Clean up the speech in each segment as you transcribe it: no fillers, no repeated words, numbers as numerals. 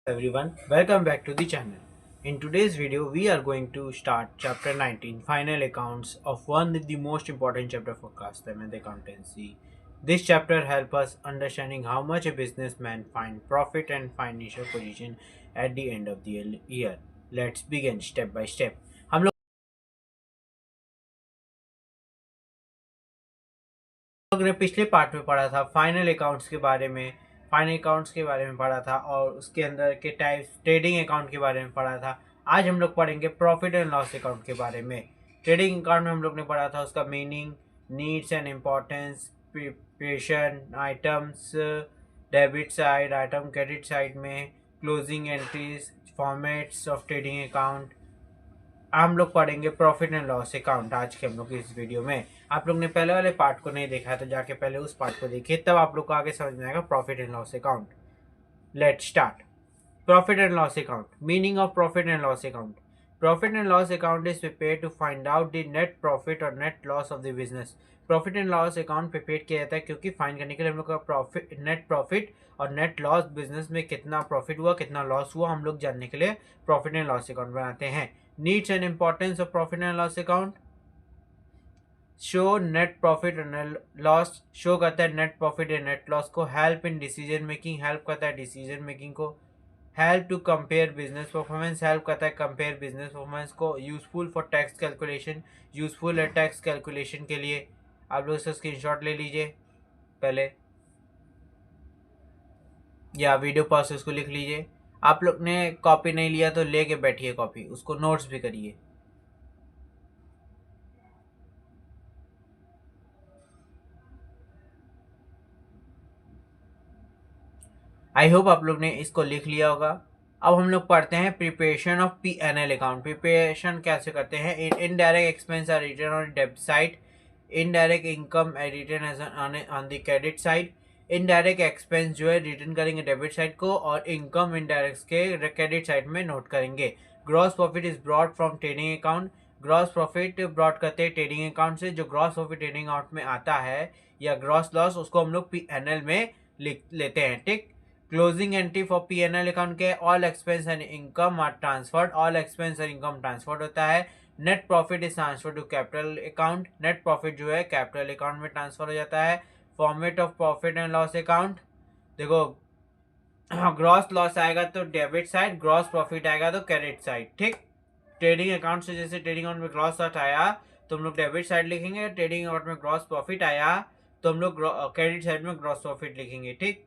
Everyone, welcome back to the channel. In today's video, we are going to start chapter 19, final accounts of one of the most important chapter for custom and accountancy. This chapter helps us understanding how much a businessman find profit and financial position at the end of the year. Let's begin step by step. हम लोग ने पिछले part में पढ़ा था final accounts के बारे में पढ़ा था और उसके अंदर के टाइप्स ट्रेडिंग अकाउंट के बारे में पढ़ा था। आज हम लोग पढ़ेंगे प्रॉफिट एंड लॉस अकाउंट के बारे में। ट्रेडिंग अकाउंट में हम लोग ने पढ़ा था उसका meaning, needs and importance, preparation, items debit side, item credit side में, closing entries, formats of trading account. हम लोग पढ़ेंगे प्रॉफिट एंड लॉस अकाउंट आज के हम लोग इस वीडियो में। आप लोग ने पहले वाले पार्ट को नहीं देखा है तो जाके पहले उस पार्ट को देखिए, तब आप लोग को आगे समझ में आएगा profit and loss account. Let's start. Profit and loss account. Meaning of profit and loss account. Profit and loss account is prepare to find out the net profit और net loss of the business. Profit and loss account prepare किया जाता है क्योंकि find करने के लिए हम लोग का प्रॉफिट और नेट लॉस, बिजनेस में कितना प्रॉफिट हुआ कितना लॉस हुआ, हम लोग जानने के लिए प्रॉफिट एंड लॉस अकाउंट बनाते हैं। Needs and importance of profit and loss account. Show net profit and loss, show करता है net profit and net loss को। Help in decision making, help करता है डिसीजन मेकिंग को। Help to compare business performance, help करता है compare business performance को। Useful for tax calculation, useful है टैक्स कैलकुलेशन के लिए। आप लोग इसका स्क्रीनशॉट ले लीजिए पहले, या वीडियो पास उसको लिख लीजिए। आप लोग ने कॉपी नहीं लिया तो लेके बैठिए कॉपी, उसको नोट्स भी करिए। आई होप आप लोग ने इसको लिख लिया होगा। अब हम लोग पढ़ते हैं preparation of P&L account. Preparation कैसे करते हैं? Indirect expense are written on debit side, indirect income written as on the credit side. Indirect expense जो है रिटर्न करेंगे डेबिट साइड को, और इनकम इनडायरेक्ट के क्रेडिट साइड में नोट करेंगे। Gross profit is brought from trading account. Gross profit brought करते हैं ट्रेडिंग अकाउंट से। जो ग्रॉस प्रॉफिट ट्रेडिंग अकाउंट में आता है या ग्रॉस लॉस, उसको हम लोग P&L में लिख लेते हैं। ठीक। Closing entry for P&L account के all expense and income are transferred, all expense और इनकम ट्रांसफर्ड होता है। Net profit is transfer to capital account, net profit जो है कैपिटल अकाउंट में ट्रांसफर हो जाता है। Format of profit and loss account, देखो ग्रॉस लॉस आएगा तो डेबिट साइड, ग्रॉस प्रॉफिट आएगा तो क्रेडिट साइड। ठीक। ट्रेडिंग अकाउंट से जैसे ट्रेडिंग अकाउंट में ग्रॉस लॉस आया तो हम लोग डेबिट साइड लिखेंगे, ट्रेडिंग अकाउंट में ग्रॉस प्रॉफिट आया तो हम लोग क्रेडिट साइड में ग्रॉस प्रॉफिट लिखेंगे। ठीक।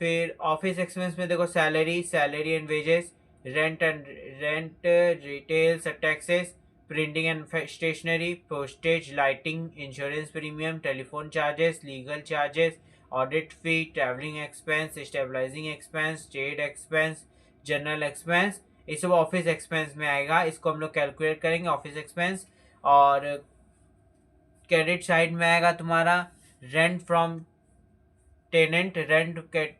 फिर ऑफिस एक्सपेंस में देखो salary and wages, rent, retails taxes, printing and stationery, postage, lighting, insurance premium, telephone charges, legal charges, audit fee, travelling expense, stabilising expense, trade expense, general expense, ये सब office expense में आएगा। इसको हम लोग calculate करेंगे ऑफिस एक्सपेंस। और credit side में आएगा तुम्हारा रेंट फ्रॉम टेनेंट,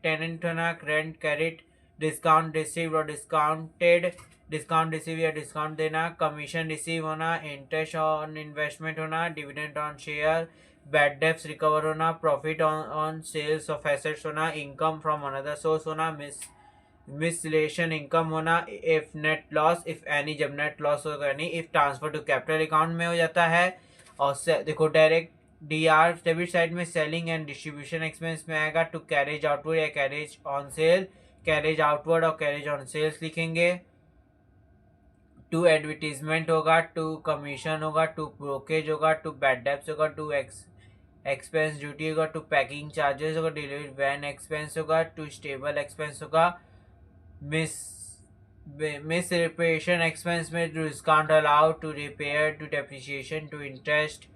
टेनेंट होना, रेंट क्रेडिट, डिस्काउंट रिसीव और डिस्काउंटेड, डिस्काउंट रिसीव या डिस्काउंट देना, कमीशन रिसीव होना, इंटरेस्ट ऑन इन्वेस्टमेंट होना, dividend on share, bad debts recover होना, profit on sales of assets होना, इनकम फ्रॉम अनदर सोर्स होना, miscellaneous income होना, if net loss if any, जब net loss होगा यानी if transfer to capital account में हो जाता है। और देखो डायरेक्ट DR डेबिट साइड में सेलिंग एंड डिस्ट्रीब्यूशन एक्सपेंस में आएगा टू कैरेज आउटवर्ड या carriage on sale, carriage outward और कैरेज ऑन सेल्स लिखेंगे। टू एडवर्टीजमेंट होगा, टू कमीशन होगा, टू ब्रोकेज होगा, टू बैड डेब्ट्स होगा, टू एक्सपेंस ड्यूटी होगा, टू पैकिंग चार्जेस होगा, डिलीवरी वैन एक्सपेंस होगा, टू स्टेबल एक्सपेंस होगा, मिस मिस रिपेयरेशन एक्सपेंस में to discount allowed, to repair, to depreciation, to interest,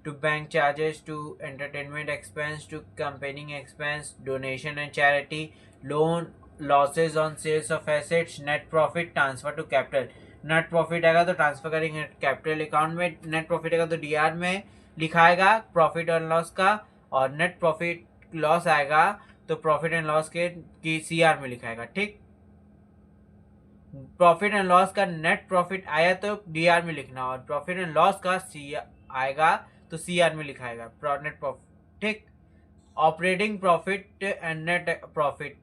to bank charges, to entertainment expense, to campaigning expense, donation and charity, loan, losses on sales of assets, net profit, transfer to capital। Net profit आएगा तो transfer करेंगे capital account में, net profit आएगा तो DR में लिखाएगा profit और loss का, और नेट प्रॉफिट लॉस आएगा तो प्रॉफिट एंड लॉस के की CR में लिखाएगा। ठीक। प्रॉफिट एंड लॉस का नेट प्रॉफिट आया तो DR में लिखना, और प्रॉफिट एंड लॉस का आएगा तो CR में लिखाएगा नेट प्रॉफिट। ठीक। Operating profit and net profit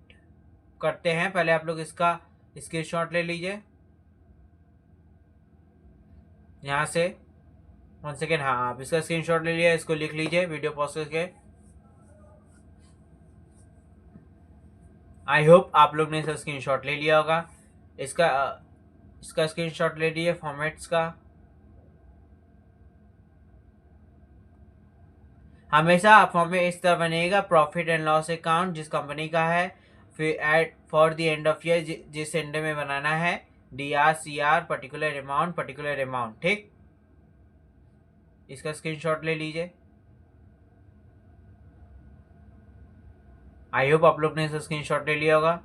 करते हैं। पहले आप लोग इसका स्क्रीनशॉट ले लीजिए यहाँ से। 1 सेकेंड, हाँ आप इसका स्क्रीनशॉट ले लिया, इसको लिख लीजिए वीडियो पॉज करके। आई होप आप लोग ने इसका स्क्रीनशॉट ले लिया होगा। इसका स्क्रीनशॉट ले लिए फॉर्मेट्स का। हमेशा फॉर्मेट इस तरह बनेगा, प्रॉफिट एंड लॉस अकाउंट जिस कंपनी का है, फिर at for the end of year जिस एंड में बनाना है, DRCR पर्टिकुलर अमाउंट। ठीक, इसका स्क्रीनशॉट ले लीजिए। आई होप आप लोग ने इसका स्क्रीनशॉट ले लिया होगा।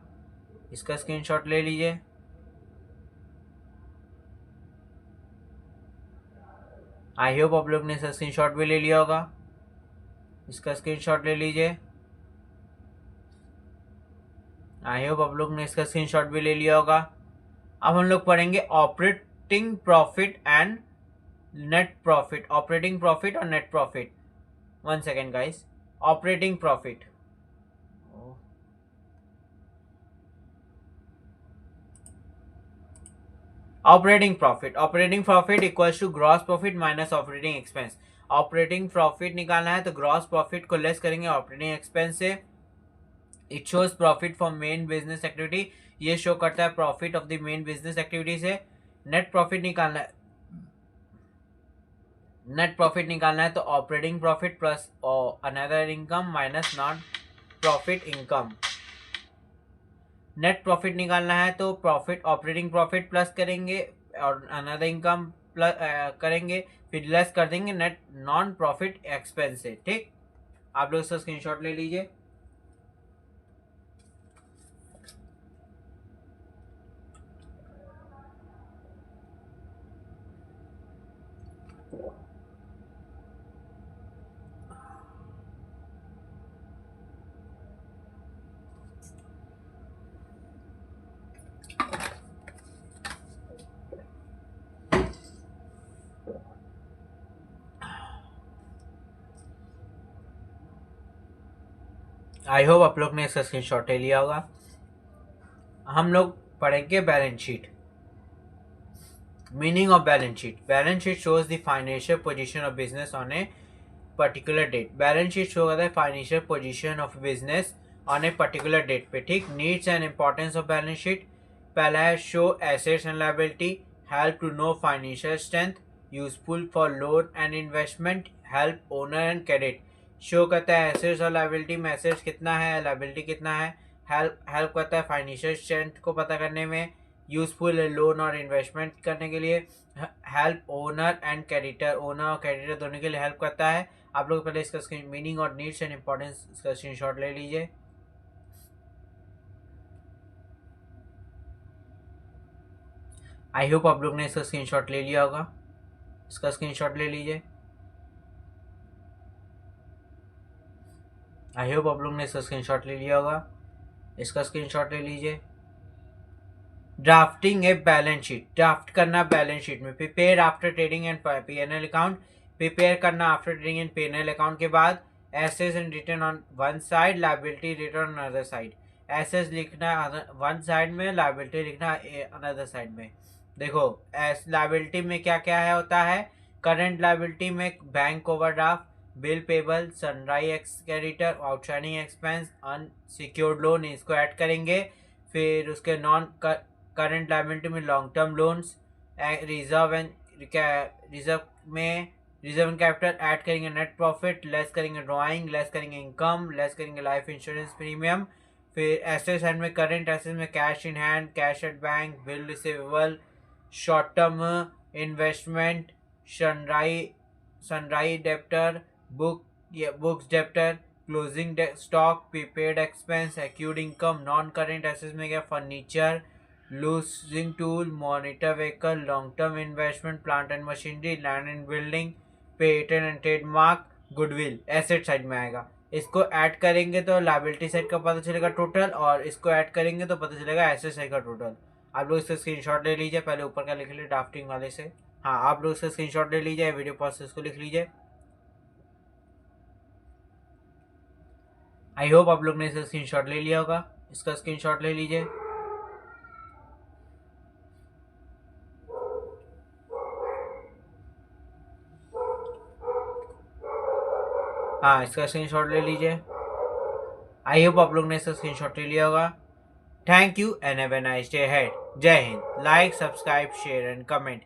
इसका स्क्रीनशॉट ले लीजिए। आई होप आप लोग ने इसका स्क्रीनशॉट भी ले लिया होगा। इसका स्क्रीनशॉट ले लीजिए। आई होप आप लोग ने इसका स्क्रीनशॉट भी ले लिया होगा। अब हम लोग पढ़ेंगे operating profit and net profit. Operating profit और net profit. 1 second guys. Operating profit, operating profit equals to gross profit minus operating expense. Operating profit निकालना है तो ग्रॉस प्रॉफिट को लेस करेंगे ऑपरेटिंग एक्सपेंस से। It shows profit for main business activity, ये show करता है profit of the main business activity से। नेट प्रॉफिट निकालना है, तो operating profit plus another income minus non profit income. Net profit निकालना है तो प्रॉफिट ऑपरेटिंग प्रॉफिट प्लस करेंगे और अनदर इनकम प्लस करेंगे, फिर लेस कर देंगे नेट नॉन प्रॉफिट एक्सपेंस से। ठीक, आप लोग इसका स्क्रीनशॉट ले लीजिए। आई होप आप लोग ने इसका स्क्रीनशॉट ले लिया होगा। हम लोग पढ़ेंगे balance sheet. Meaning of balance sheet. Balance sheet shows the financial position of business on a particular date. Balance sheet show करता है financial position of business on a particular date पे। ठीक, needs and importance of balance sheet. पहला है show assets and liability, help to know financial strength, useful for loan and investment, help owner and credit. Show करता है assets और liability में assets कितना है, लायबिलिटी कितना है। हेल्प करता है फाइनेंशियल स्ट्रेंथ को पता करने में, यूजफुल है लोन और इन्वेस्टमेंट करने के लिए, help owner and creditor, owner और क्रेडिटर दोनों के लिए हेल्प करता है। आप लोग पहले इसका मीनिंग और नीड्स एंड इंपॉर्टेंस इसका स्क्रीनशॉट ले लीजिए। आई होप आप लोग ने इसका स्क्रीनशॉट ले लिया होगा। इसका स्क्रीनशॉट ले लीजिए। आई होप आप लोग ने इसका स्क्रीनशॉट ले लिया होगा। इसका स्क्रीनशॉट ले लीजिए। Drafting a balance sheet, draft करना बैलेंस शीट में। Prepare after trading and P&L account, prepare करना after trading and P&L account के बाद। Assets and return on one side, liability return on other side. Assets लिखना one side में, liability लिखना another side में। देखो liability में क्या क्या है होता है। करंट लायबिलिटी में bank overdraft, bill payable, sunrise x creditor, outstanding expense, unsecured loan, इसको ऐड करेंगे। फिर उसके नॉन करंट लायबिलिटी में लॉन्ग टर्म लोन्स, रिजर्व में रिजर्व एंड कैपिटल ऐड करेंगे। नेट प्रॉफिट लेस करेंगे, ड्रॉइंग लेस करेंगे, इनकम लेस करेंगे, लाइफ इंश्योरेंस प्रीमियम। फिर एसेट्स हैंड में करंट एसेट्स में cash in hand, cash at bank, bill receivable, short term investment, sunrise debtor, books debtor, closing stock, prepaid expense, accrued income. Non current assets में क्या, furniture, losing tool, monitor vehicle, long term investment, plant and machinery, land and building, patent and trademark, goodwill asset side में आएगा। इसको add करेंगे तो liability side का पता चलेगा टोटल, और इसको ऐड करेंगे तो पता चलेगा एसेट साइड का टोटल। आप लोग इसका स्क्रीनशॉट ले लीजिए। पहले ऊपर का लिख लीजिए ड्राफ्टिंग वाले से। हाँ, आप लोग इसका स्क्रीनशॉट ले लीजिए, वीडियो प्रोसेस को लिख लीजिए। आई होप आप लोग ने इसका स्क्रीनशॉट ले लिया होगा। इसका स्क्रीनशॉट ले लीजिए। हाँ, इसका स्क्रीनशॉट ले लीजिए। आई होप आप लोग ने इसका स्क्रीनशॉट ले लिया होगा। Thank you and have a nice day ahead. जय Hind. Like, subscribe, share and comment.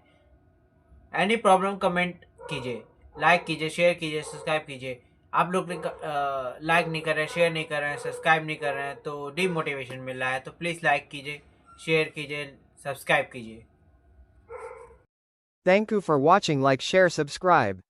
Any problem comment कीजिए, लाइक कीजिए, शेयर कीजिए, सब्सक्राइब कीजिए। आप लोग लाइक नहीं कर रहे हैं, शेयर नहीं कर रहे हैं, सब्सक्राइब नहीं कर रहे हैं तो डीमोटिवेशन मिल रहा है। तो प्लीज़ लाइक कीजिए, शेयर कीजिए, सब्सक्राइब कीजिए। Thank you for watching. Like, share, subscribe.